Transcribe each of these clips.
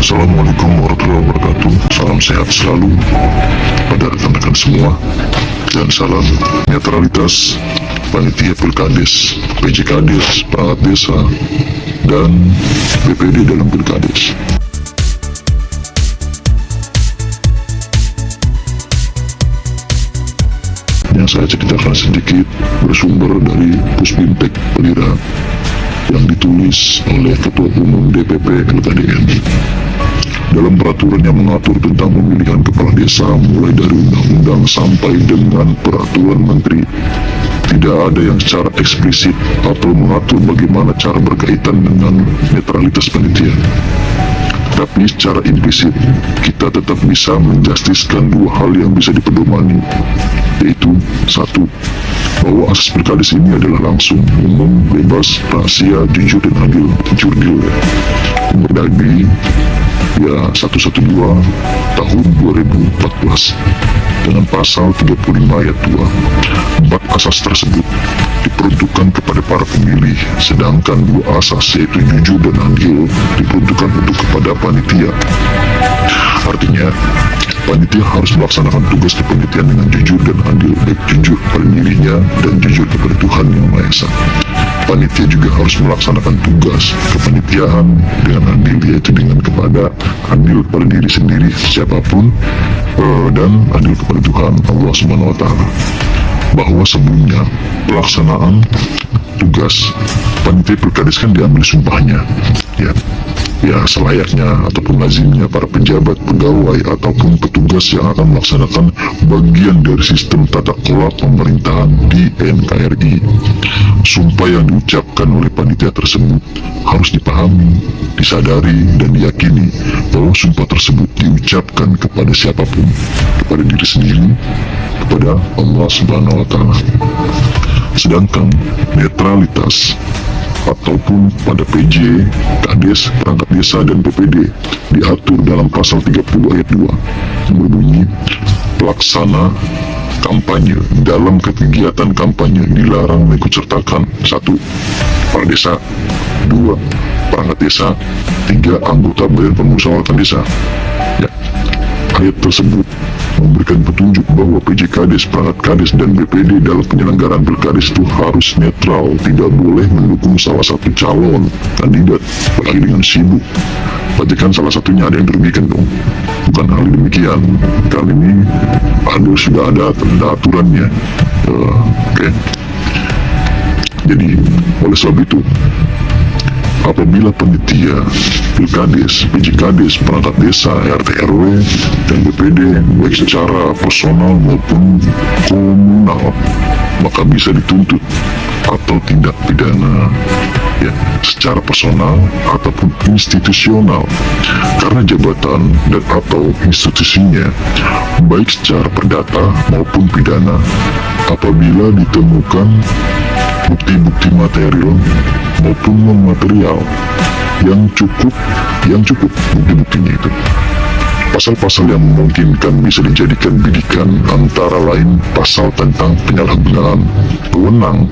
Assalamualaikum warahmatullahi wabarakatuh. Salam sehat selalu pada rekan-rekan semua, dan salam netralitas panitia Pilkades, PJKades, perangkat desa, dan BPD dalam Pilkades. Yang saya ceritakan sedikit bersumber dari Puspintek Pelira yang ditulis oleh Ketua Umum DPP LKDN. Dalam peraturan yang mengatur tentang pemilihan kepala desa mulai dari undang-undang sampai dengan peraturan menteri, tidak ada yang secara eksplisit atau mengatur bagaimana cara berkaitan dengan netralitas panitia. Tapi secara implisit, kita tetap bisa menjustiskan dua hal yang bisa dipedomani, yaitu satu, bahwa asas Pilkades ini adalah langsung, umum, bebas, rahasia, jujur, dan adil, jurdil ya. Mendagri ya 112 tahun 2014 dengan pasal 35 ayat 2. Empat asas tersebut diperuntukkan kepada para pemilih, sedangkan dua asas yaitu jujur dan adil diperuntukkan untuk kepada panitia. Artinya, panitia harus melaksanakan tugas kepanitiaan dengan jujur dan adil, baik jujur pada dirinya dan jujur kepada Tuhan Yang Maha Esa. Panitia juga harus melaksanakan tugas kepanitiaan dengan adil, yaitu dengan adil pada diri sendiri siapapun, dan adil kepada Tuhan Allah Subhanahu Wa Taala. Bahwa sebelumnya pelaksanaan tugas panitia Pilkades kan diambil sumpahnya, ya selayaknya ataupun lazimnya para pejabat, pegawai ataupun petugas yang akan melaksanakan bagian dari sistem tata kelola pemerintahan di NKRI. Sumpah yang diucapkan oleh panitia tersebut harus dipahami, disadari, dan diyakini bahwa sumpah tersebut diucapkan kepada siapapun, kepada diri sendiri, kepada Allah Subhanahu Wa Taala. Sedangkan netralitas ataupun pada PJ, Kades, perangkat desa, dan BPD diatur dalam pasal 30 ayat 2 yang berbunyi, pelaksana kampanye dalam kegiatan kampanye dilarang mengikutsertakan 1. Kepala desa, 2. Perangkat desa, 3. Anggota badan permusyawaratan desa. Ya, ayat tersebut memberikan petunjuk bahwa PJ Kades, perangkat Kades, dan BPD dalam penyelenggaraan Pilkades itu harus netral, tidak boleh mendukung salah satu calon kandidat, apalagi dengan sibuk. Berarti kan salah satunya ada yang dirugikan dong. Bukan hal demikian. Kali ini sudah ada aturannya. Oke. Jadi, oleh sebab itu, apabila panitia Pilkades, PJKades, perangkat desa, RT RW, dan BPD baik secara personal maupun komunal, maka bisa dituntut atau tindak pidana ya secara personal ataupun institusional karena jabatan dan atau institusinya, baik secara perdata maupun pidana, apabila ditemukan bukti-bukti material maupun non-material yang cukup bukti-buktinya itu. Pasal-pasal yang memungkinkan bisa dijadikan bidikan antara lain pasal tentang penyalahgunaan wewenang,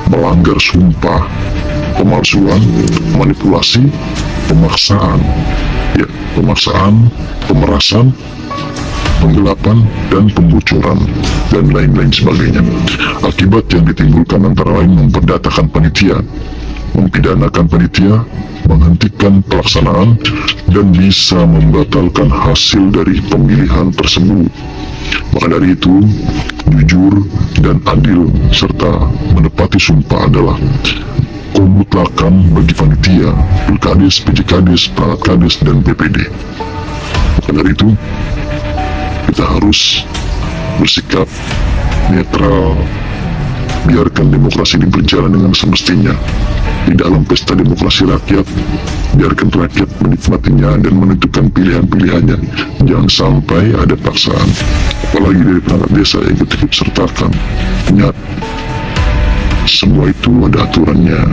melanggar sumpah, pemalsuan, manipulasi, pemaksaan, pemerasan, penggelapan, dan pembocoran, dan lain-lain sebagainya. Akibat yang ditimbulkan antara lain memperdatakan panitia, mempidanakan panitia, menghentikan pelaksanaan, dan bisa membatalkan hasil dari pemilihan tersebut. Maka dari itu, jujur dan adil serta menepati sumpah adalah komutlakan bagi panitia Pilkades, PJKades, perangkat Kades, dan BPD. Maka dari itu, kita harus bersikap netral, biarkan demokrasi ini berjalan dengan semestinya. Di dalam pesta demokrasi rakyat, biarkan rakyat menikmatinya dan menentukan pilihan-pilihannya. Jangan sampai ada paksaan, apalagi dari perangkat desa yang ikut sertakan. Ingat, semua itu ada aturannya.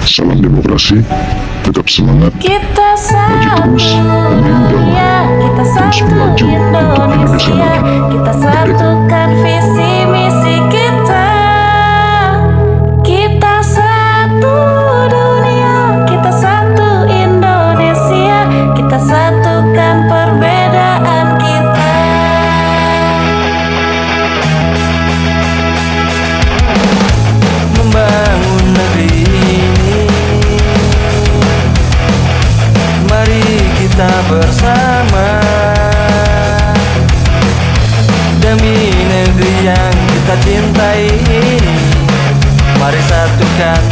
Salam demokrasi, tetap semangat, maju terus, pemilu damai, terus maju untuk Indonesia maju. Kita satukan visi misi kita. Kita satu dunia, kita satu Indonesia. kita bersama. Demi negeri yang kita cintai, mari satukan